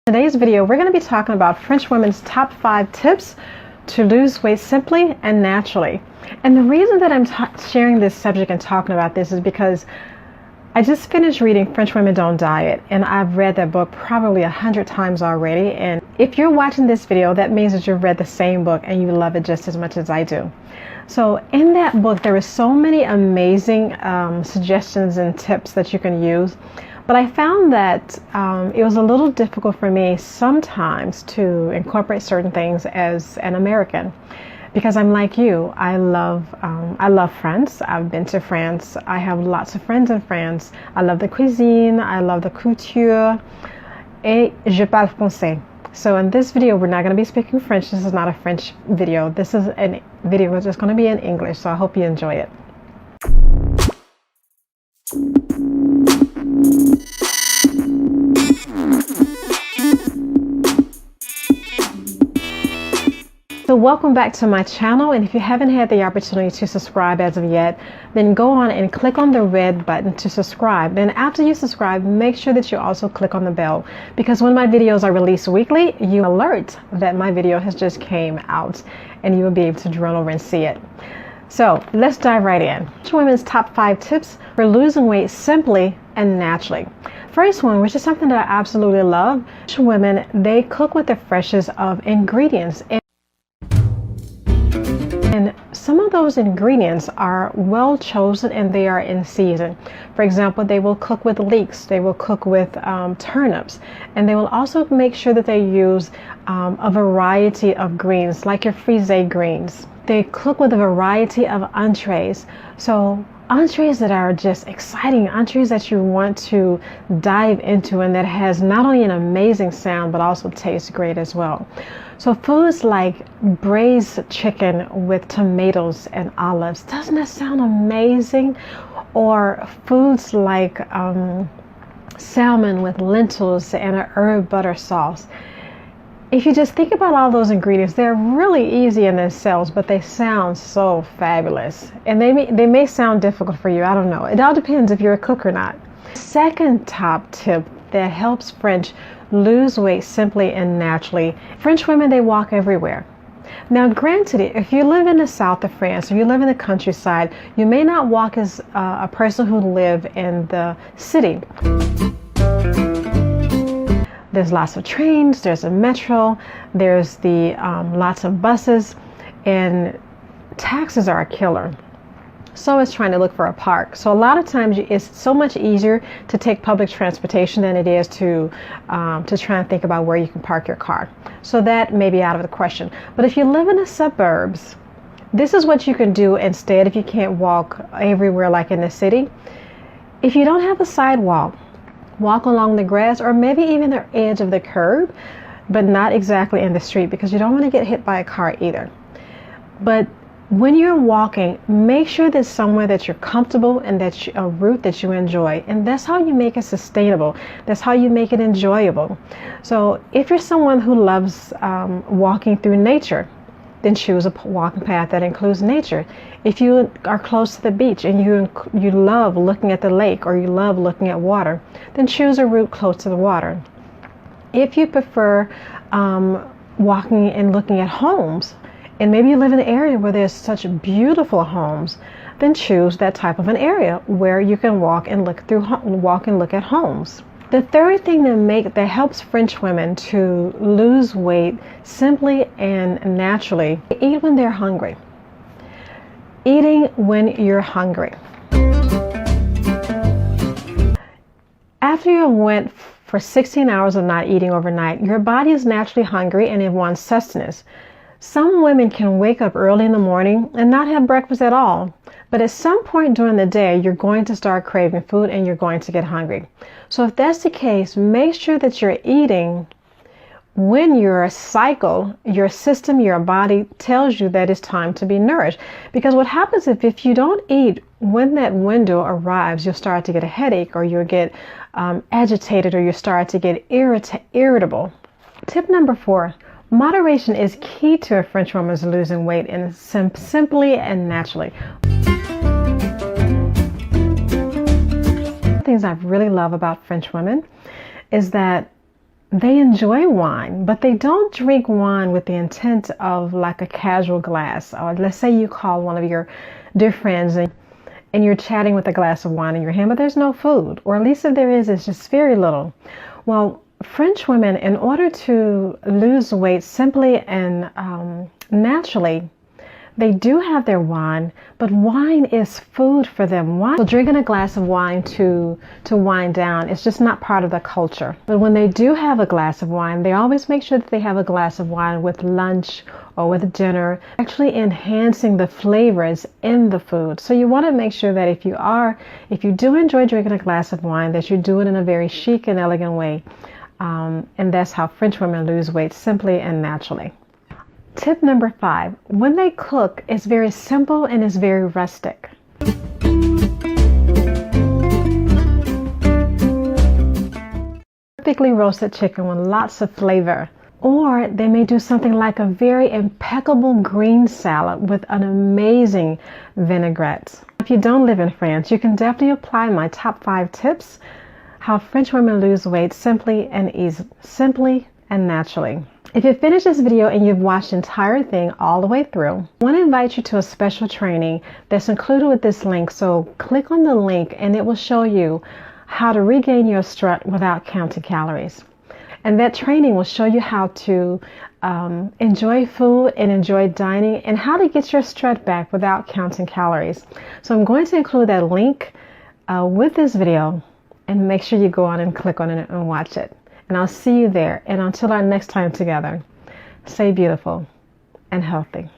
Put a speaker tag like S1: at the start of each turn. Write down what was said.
S1: Today's video, we're going to be talking about French women's top 5 tips to lose weight simply and naturally. And the reason that I'm sharing this subject and talking about this is because I just finished reading French Women Don't Diet, and I've read that book probably 100 times already. And if you're watching this video, that means that you've read the same book and you love it just as much as I do. So in that book, there are so many amazing suggestions and tips that you can use. But I found that it was a little difficult for me sometimes to incorporate certain things as an American, because I'm like you. I love France. I've been to France. I have lots of friends in France. I love the cuisine. I love the couture. Et je parle français. So in this video, we're not going to be speaking French. This is not a French video. This is a video that's just going to be in English. So I hope you enjoy it. So welcome back to my channel, and if you haven't had the opportunity to subscribe as of yet, then go on and click on the red button to subscribe. Then after you subscribe, make sure that you also click on the bell, because when my videos are released weekly, you alert that my video has just came out and you will be able to run over and see it. So let's dive right in. French women's top 5 tips for losing weight simply and naturally. First one, which is something that I absolutely love. French women, they cook with the freshest of ingredients. And some of those ingredients are well chosen and they are in season. For example, they will cook with leeks, they will cook with turnips, and they will also make sure that they use a variety of greens, like your frisee greens. They cook with a variety of entrees. So entrees that are just exciting, entrees that you want to dive into and that has not only an amazing sound but also tastes great as well. So foods like braised chicken with tomatoes and olives, doesn't that sound amazing? Or foods like salmon with lentils and a herb butter sauce. If you just think about all those ingredients, they're really easy in themselves, but they sound so fabulous. And they may sound difficult for you, I don't know. It all depends if you're a cook or not. Second top tip that helps French lose weight simply and naturally. French women, they walk everywhere. Now granted, if you live in the south of France, if you live in the countryside, you may not walk as a person who live in the city. There's lots of trains, there's a metro, there's the lots of buses, and taxes are a killer. So is trying to look for a park. So a lot of times it's so much easier to take public transportation than it is to try and think about where you can park your car. So that may be out of the question. But if you live in the suburbs, this is what you can do instead if you can't walk everywhere like in the city. If you don't have a sidewalk, walk along the grass or maybe even the edge of the curb, but not exactly in the street, because you don't want to get hit by a car either. But when you're walking, make sure there's somewhere that you're comfortable and that's a route that you enjoy. And that's how you make it sustainable. That's how you make it enjoyable. So if you're someone who loves walking through nature, then choose a walking path that includes nature. If you are close to the beach and you love looking at the lake or you love looking at water, then choose a route close to the water. If you prefer walking and looking at homes, and maybe you live in an area where there's such beautiful homes, then choose that type of an area where you can walk and look at homes. The third thing that helps French women to lose weight simply and naturally, eat when they're hungry. Eating when you're hungry. After you went for 16 hours of not eating overnight, your body is naturally hungry and it wants sustenance. Some women can wake up early in the morning and not have breakfast at all. But at some point during the day, you're going to start craving food and you're going to get hungry. So if that's the case, make sure that you're eating when your cycle, your system, your body tells you that it's time to be nourished. Because what happens if you don't eat when that window arrives, you'll start to get a headache, or you'll get agitated, or you start to get irritable. Tip number 4. Moderation is key to a French woman's losing weight, and simply and naturally. One of the things I really love about French women is that they enjoy wine, but they don't drink wine with the intent of like a casual glass. Or let's say you call one of your dear friends and you're chatting with a glass of wine in your hand, but there's no food, or at least if there is, it's just very little. Well, French women, in order to lose weight simply and naturally, they do have their wine, but wine is food for them. So drinking a glass of wine to wind down, it's just not part of the culture. But when they do have a glass of wine, they always make sure that they have a glass of wine with lunch or with dinner, actually enhancing the flavors in the food. So you want to make sure that if you do enjoy drinking a glass of wine, that you do it in a very chic and elegant way. And that's how French women lose weight, simply and naturally. Tip number 5, when they cook, it's very simple and it's very rustic. Perfectly roasted chicken with lots of flavor. Or they may do something like a very impeccable green salad with an amazing vinaigrette. If you don't live in France, you can definitely apply my top 5 tips, how French women lose weight simply and naturally. If you finish this video and you've watched the entire thing all the way through, I want to invite you to a special training that's included with this link. So click on the link and it will show you how to regain your strut without counting calories. And that training will show you how to enjoy food and enjoy dining and how to get your strut back without counting calories. So I'm going to include that link with this video, and make sure you go on and click on it and watch it. And I'll see you there. And until our next time together, stay beautiful and healthy.